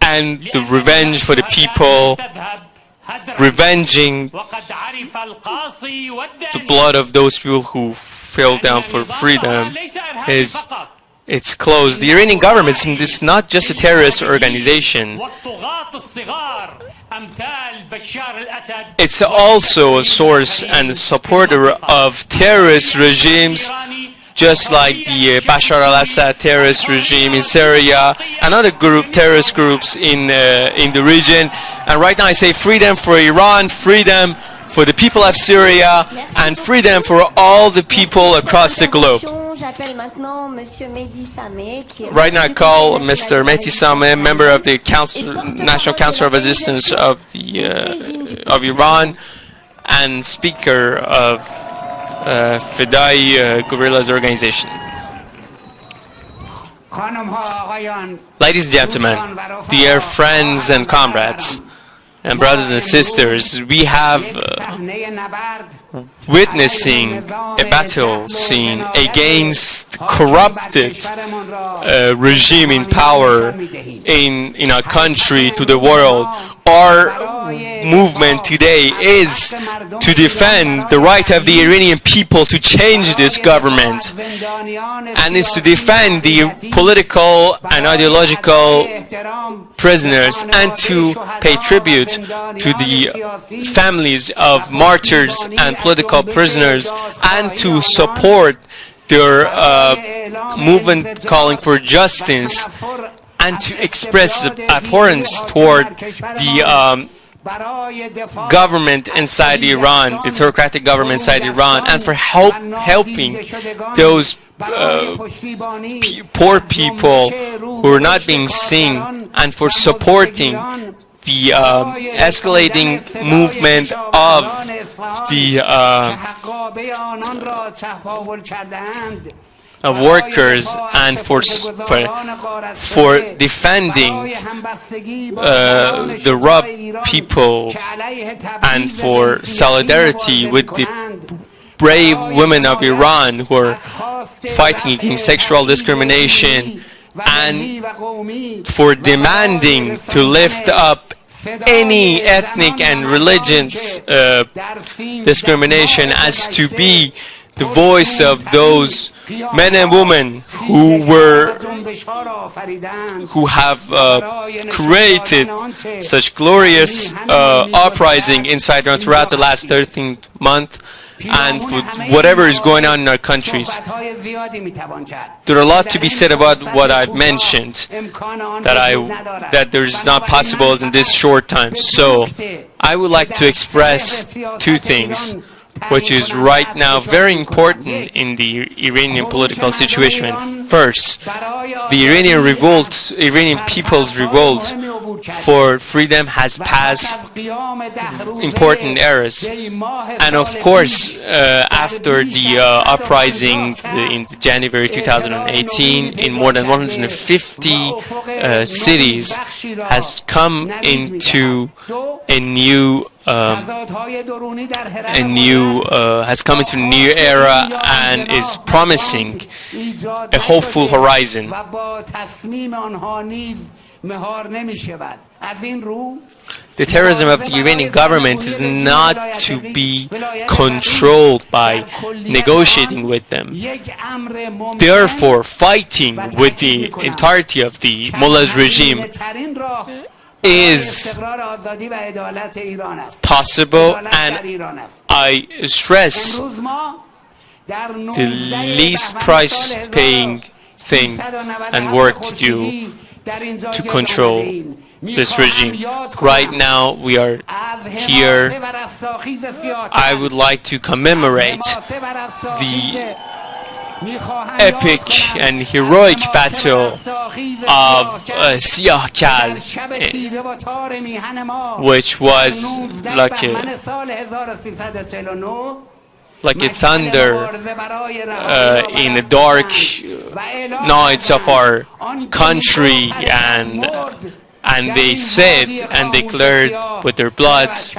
And the revenge for the people, revenging the blood of those people who fell down for freedom, it's closed. The Iranian government is not just a terrorist organization. It's also a source and a supporter of terrorist regimes, just like the Bashar al-Assad terrorist regime in Syria and other terrorist groups in the region. And right now I say freedom for Iran, freedom for the people of Syria, and freedom for all the people across the globe. Right now I call Mr. Mehdi Sameh, member of the National Council of Resistance of Iran and speaker of Fidai Guerrillas organization. Ladies and gentlemen, dear friends and comrades and brothers and sisters, we have witnessing a battle scene against corrupted regime in power in our country, to the world. Our movement today is to defend the right of the Iranian people to change this government, and is to defend the political and ideological prisoners, and to pay tribute to the families of martyrs and political prisoners, and to support their movement calling for justice, and to express abhorrence toward the government inside Iran, the theocratic government inside Iran, and for helping those poor people who are not being seen, and for supporting the escalating movement workers and for defending the rough people and for solidarity with the brave women of Iran who are fighting against sexual discrimination and for demanding to lift up any ethnic and religious discrimination as to be the voice of those men and women who have created such glorious uprising inside Iran throughout the last 13th month and for whatever is going on in our countries. There are a lot to be said about what I've mentioned that there is not possible in this short time. So I would like to express two things which is right now very important in the Iranian political situation. First, the Iranian people's revolt for freedom has passed important eras. And of course, after the uprising in January 2018, in more than 150 cities, has come into a new has come into a new era and is promising a hopeful horizon. The terrorism of the Iranian government is not to be controlled by negotiating with them. Therefore, fighting with the entirety of the mullah's regime is possible, and I stress the least price-paying thing and work to do to control this regime. Right now we are here. I would like to commemorate the epic and heroic battle of Siyah Kal, which was like a thunder in the dark nights of our country, and they said and declared with their bloods.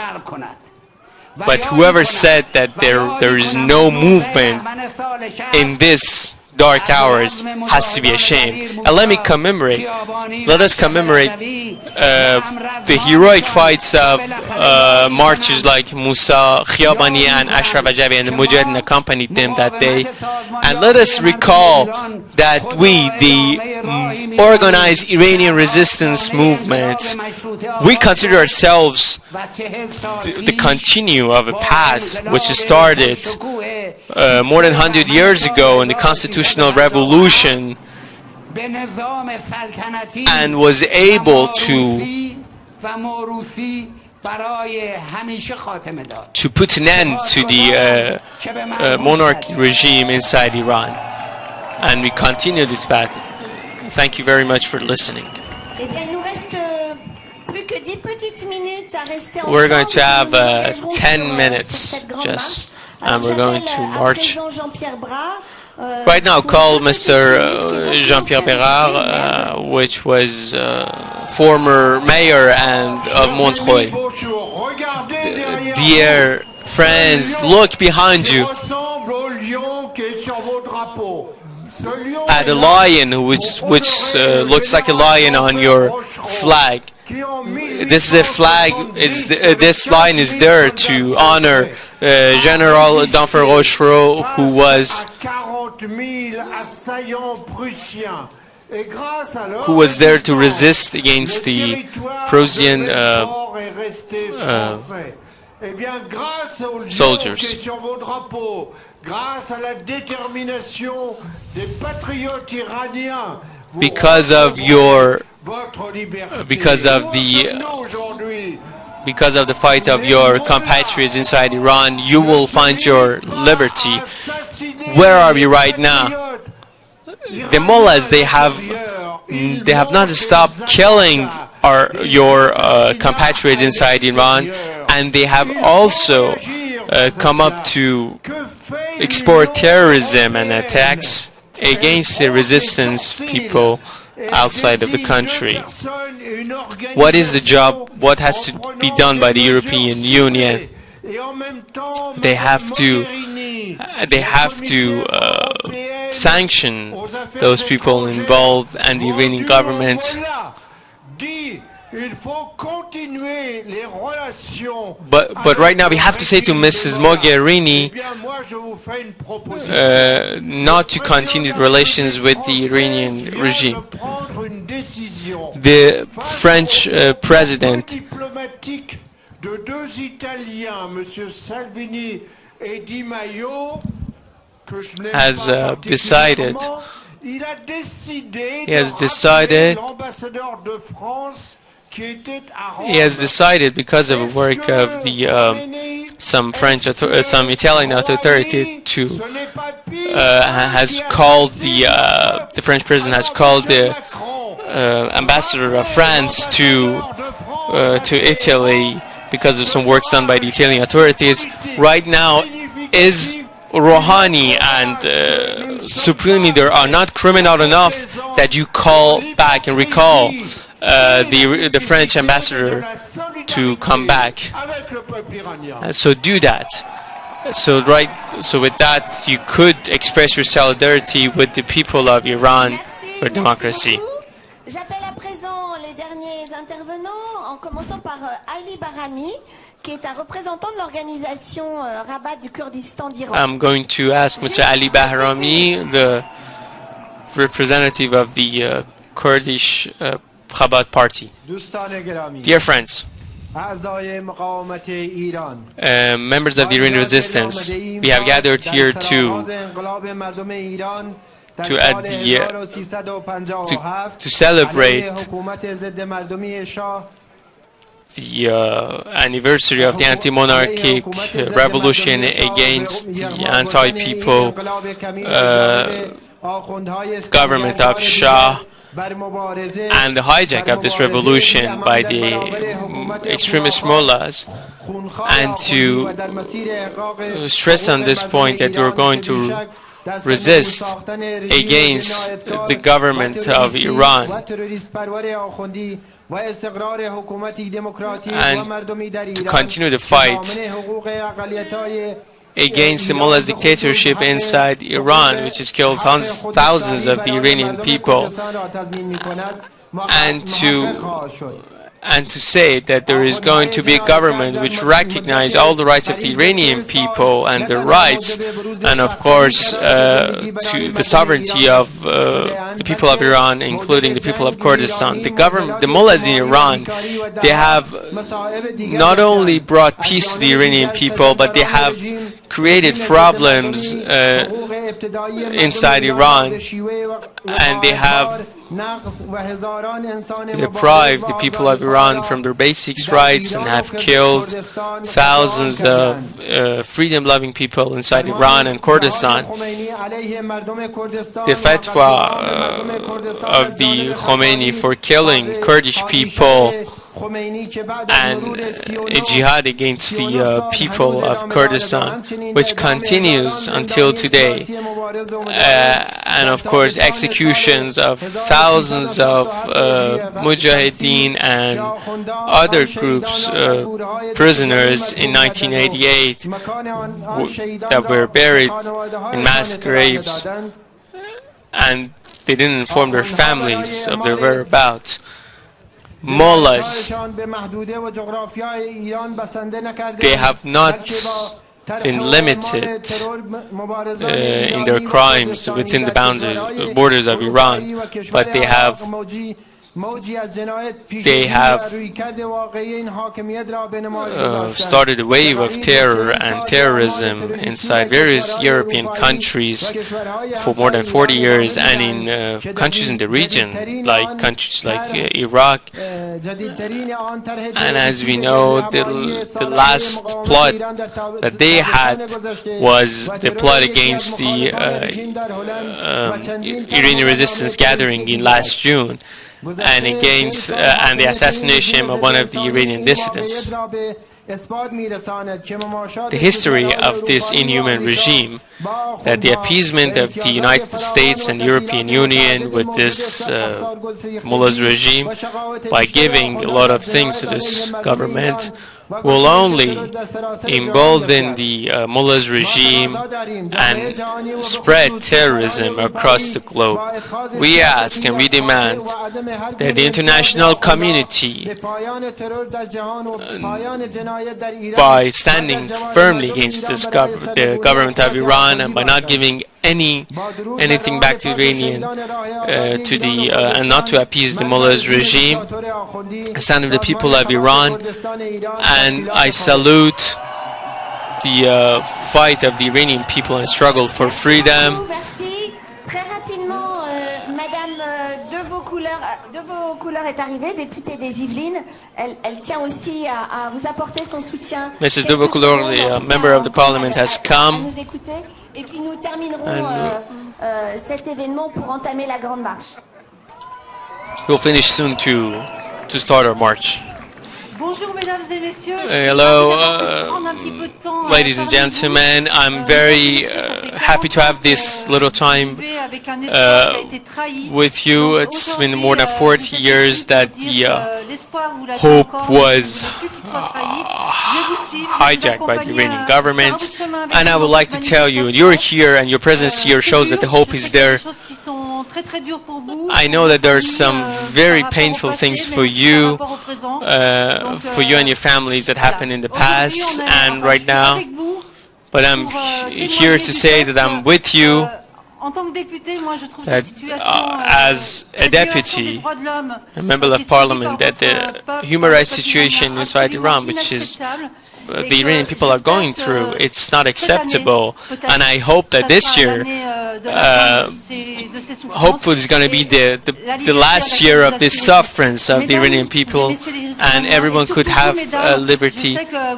But whoever said that there is no movement in this dark hours has to be ashamed. And let us commemorate the heroic fights of marchers like Musa Khiyabani and Ashraf Ajabi and the Mujahideen accompanied them that day. And let us recall that we, the organized Iranian resistance movement, we consider ourselves the continue of a path which started more than 100 years ago in the constitutional revolution and was able to put an end to the monarchy regime inside Iran. And we continue this path. Thank you very much for listening. We're going to have 10 minutes just, and we're going to march. Right now, call Mr. Jean-Pierre Bérard, which was former mayor of Montreuil. Dear friends, look behind you at a lion which looks like a lion on your flag. This is a flag. This line is there to honor General d'Enfer Rochereau, who was there to resist against the Prussian soldiers. Because of the fight of your compatriots inside Iran, you will find your liberty. Where are we right now? The mullahs, they have not stopped killing your compatriots inside Iran, and they have also come up to export terrorism and attacks. against the resistance people outside of the country. What is the job? What has to be done by the European Union? They have to sanction those people involved and the Iranian government. But right now we have to say to Mrs. Mogherini not to continue relations with the Iranian regime. The French president has decided. He has decided because of the work of the some Italian authority to has called the French president has called the ambassador of France to Italy because of some work done by the Italian authorities. Right now, is Rouhani and supreme leader are not criminal enough that you call back and recall the French ambassador to come back. So do that. So with that, you could express your solidarity with the people of Iran for democracy. J'appelle à présent les derniers intervenants, en commençant par Ali Barami, qui est un représentant de l'organisation Rabat du Kurdistan d'Iran. I'm going to ask Mr. Ali Bahrami, the representative of the Kurdish Rabat party. Dear friends, members of the Iranian resistance, we have gathered here to celebrate the anniversary of the anti-monarchic revolution against the anti-people government of Shah and the hijack of this revolution by the extremist mullahs, and to stress on this point that we're going to resist against the government of Iran and to continue the fight against the mullah's dictatorship inside Iran, which has killed thousands of the Iranian people, and to say that there is going to be a government which recognizes all the rights of the Iranian people and their rights, and of course to the sovereignty of the people of Iran, including the people of Kurdistan. The mullahs in Iran, they have not only brought peace to the Iranian people, but they have created problems inside Iran, and they have deprived the people of Iran from their basic rights and have killed thousands of freedom-loving people inside Iran and Kurdistan. The fatwa of the Khomeini for killing Kurdish people and a jihad against the people of Kurdistan, which continues until today, and of course executions of thousands of mujahideen and other groups, prisoners in 1988 that were buried in mass graves, and they didn't inform their families of their whereabouts. Mullahs, they have not been limited in their crimes within the borders of Iran, but they have started a wave of terror and terrorism inside various European countries for more than 40 years, and in countries in the region, like countries like Iraq. And as we know, the last plot that they had was the plot against the Iranian resistance gathering in last June, and against and the assassination of one of the Iranian dissidents. the history of this inhuman regime, that the appeasement of the United States and European Union with this mullah's regime, by giving a lot of things to this government, will only embolden the mullah's regime and spread terrorism across the globe. We ask and we demand that the international community, by standing firmly against this the government of Iran and by not giving anything back to Iranian and not to appease the mullah's regime, stand with the people of Iran, and I salute the fight of the Iranian people and struggle for freedom. Très rapidement, Madame de vos couleurs est arrivée, députée des Yvelines. Elle tient aussi à vous apporter son soutien. Mrs. de vos couleurs, the member of the parliament, has come. Et puis nous terminerons cet événement pour entamer la grande marche. We'll finish soon to start our march. Bonjour, mesdames et messieurs. Hello, ladies and gentlemen. I'm very happy to have this little time with you. It's been more than 40 years that the hope was hijacked by the Iranian government. And I would like to tell you, you're here and your presence here shows that the hope is there. I know that there are some very painful things for you and your families that happened in the past and right now. But I'm here to say that I'm with you. That, as a deputy, a member of parliament, that the human rights situation inside Iran, which is the Iranian people are going through, it's not acceptable. And I hope that this year, hopefully it's going to be the last year of this sufferance of the Iranian people, and everyone could have liberty. I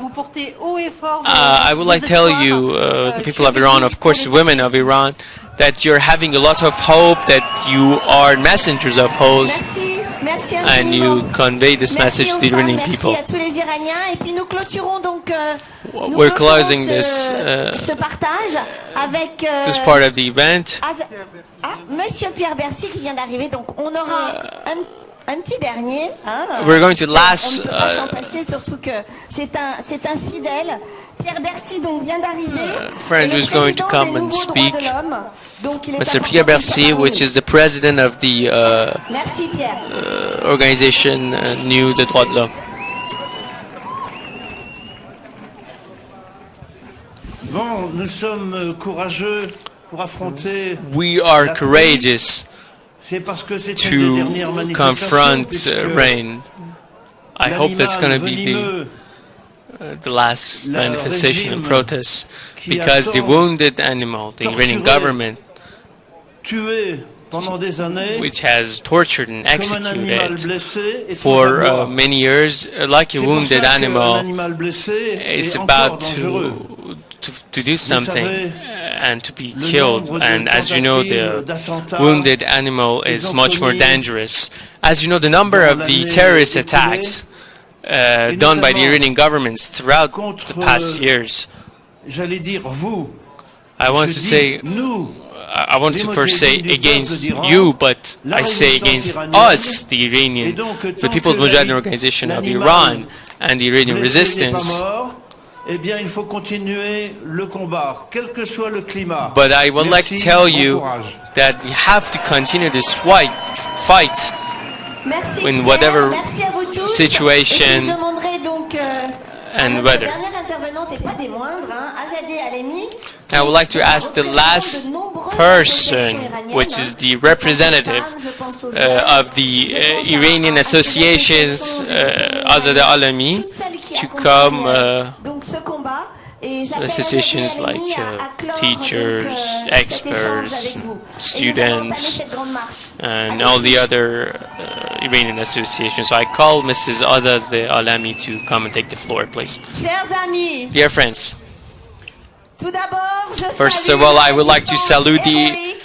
would like to tell you, the people of Iran, of course, the women of Iran, that you're having a lot of hope, that you are messengers of hope, and you convey this message to the Iranian people. We're closing this part of the event. We're going to last friend who's going to come and speak, Mr. Pierre Bercy, which is the president of the organization New des Droits de l'Homme. We are courageous to confront rain. I hope that's going to be the last manifestation and protest, because the wounded animal, the Iranian government, which has tortured and executed for many years, like a wounded animal, is about to do something and to be killed. And as you know, the wounded animal is much more dangerous. As you know, the number of the terrorist attacks done by the Iranian governments throughout the past years, I want to first say against you, but I say against us, the Iranian, the People's Mujahideen Organization of Iran, and the Iranian resistance. But I would like to tell you that we have to continue this fight in whatever situation and weather. I would like to ask the last person, which is the representative of the Iranian associations, Azadeh Alami, to come. Associations like teachers, experts, students, and all the other Iranian associations. So I call Mrs. Azadeh Alami to come and take the floor, please. Dear friends, first of all, I would like to salute the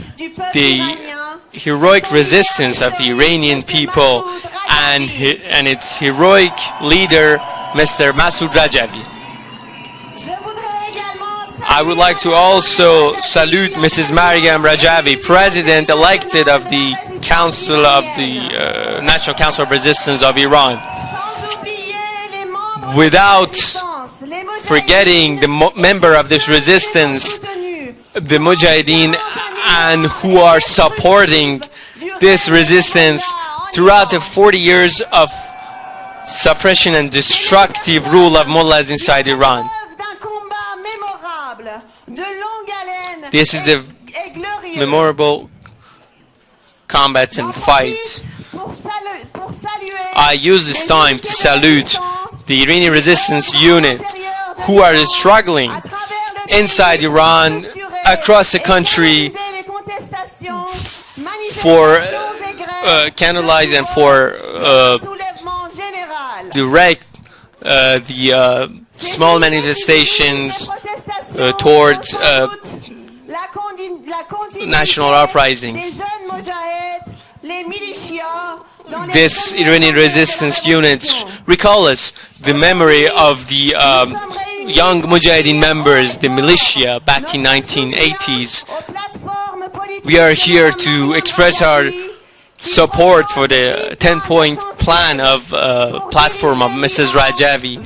heroic resistance of the Iranian people and its heroic leader, Mr. Masoud Rajavi. I would like to also salute Mrs. Maryam Rajavi, President elected of the Council of the National Council of Resistance of Iran. Without forgetting the member of this resistance, the Mujahideen, and who are supporting this resistance throughout the 40 years of suppression and destructive rule of mullahs inside Iran. This is a memorable combat and fight. I use this time to salute the Iranian resistance unit who are struggling inside Iran, across the country, for canalize and for direct the small manifestations towards national uprisings. This Iranian resistance units recall us the memory of the young Mujahideen members, the militia, back in 1980s. We are here to express our support for the 10-point plan of platform of Mrs. Rajavi.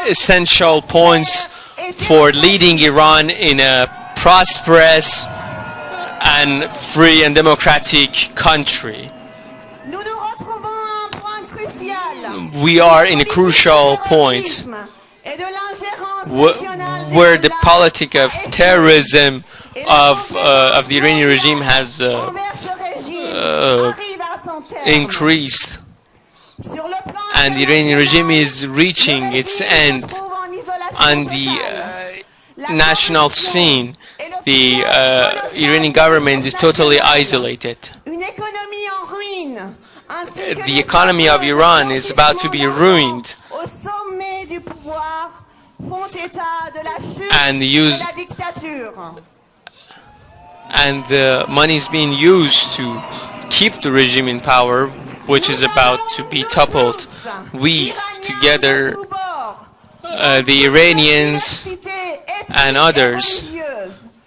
Essential points for leading Iran in a prosperous and free and democratic country. We are in a crucial point where the politic of terrorism of the Iranian regime has increased, and the Iranian regime is reaching its end on the national scene. The Iranian government is totally isolated. The economy of Iran is about to be ruined, and the money is being used to keep the regime in power, which is about to be toppled. We together, the Iranians and others,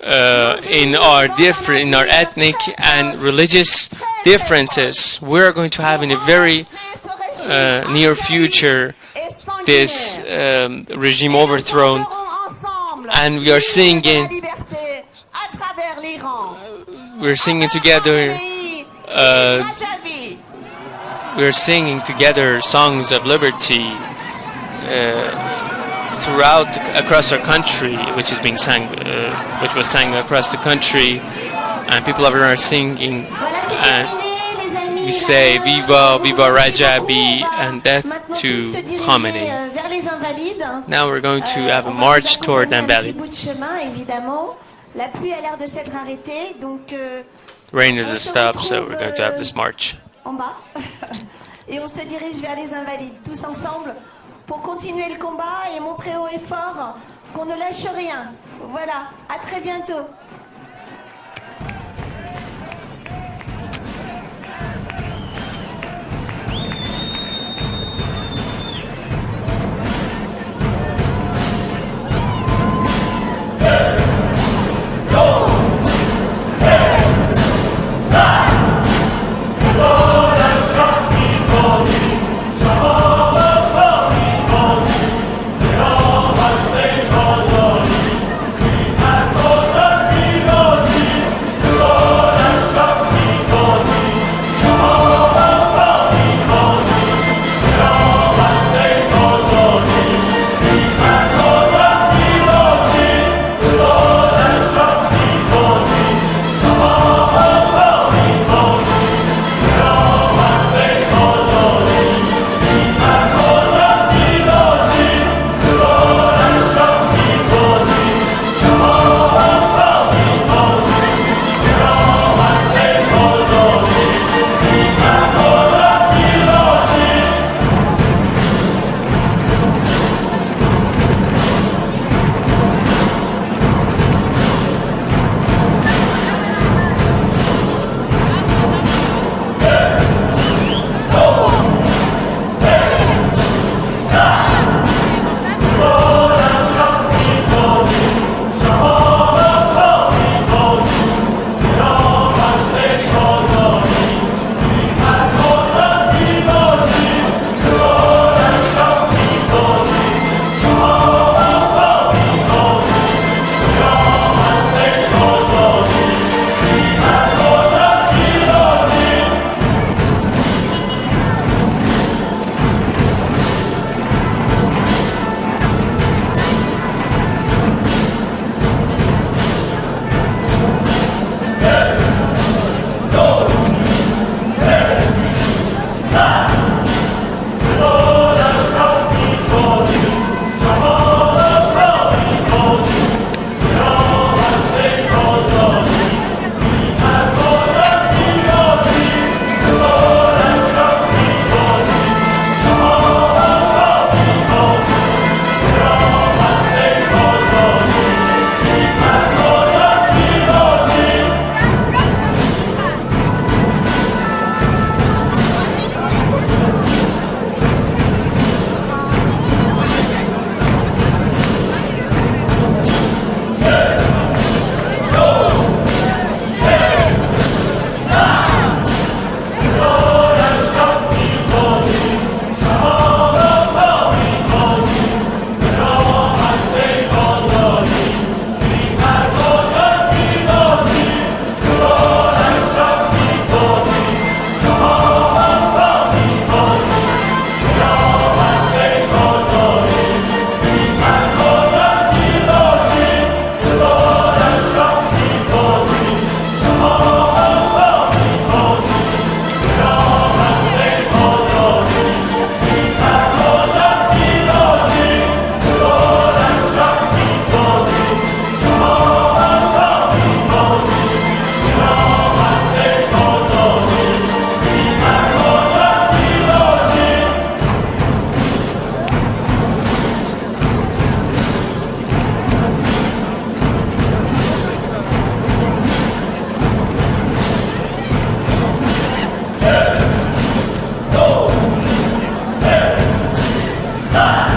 in our ethnic and religious differences, we're going to have in a very near future this regime overthrown, and we are singing. We're singing together. We're singing together songs of liberty across our country, which is being sang, which was sang across the country, and people of Iran are singing. We say "Viva, Viva Rajabi" and "Death to Khamenei." Now we're going to have a march toward Invalides. Rain is a stop, so we're going to have this march. Et on se dirige vers les Invalides, tous ensemble, pour continuer le combat et montrer haut et fort qu'on ne lâche rien. Voilà, à très bientôt. Be Sahel.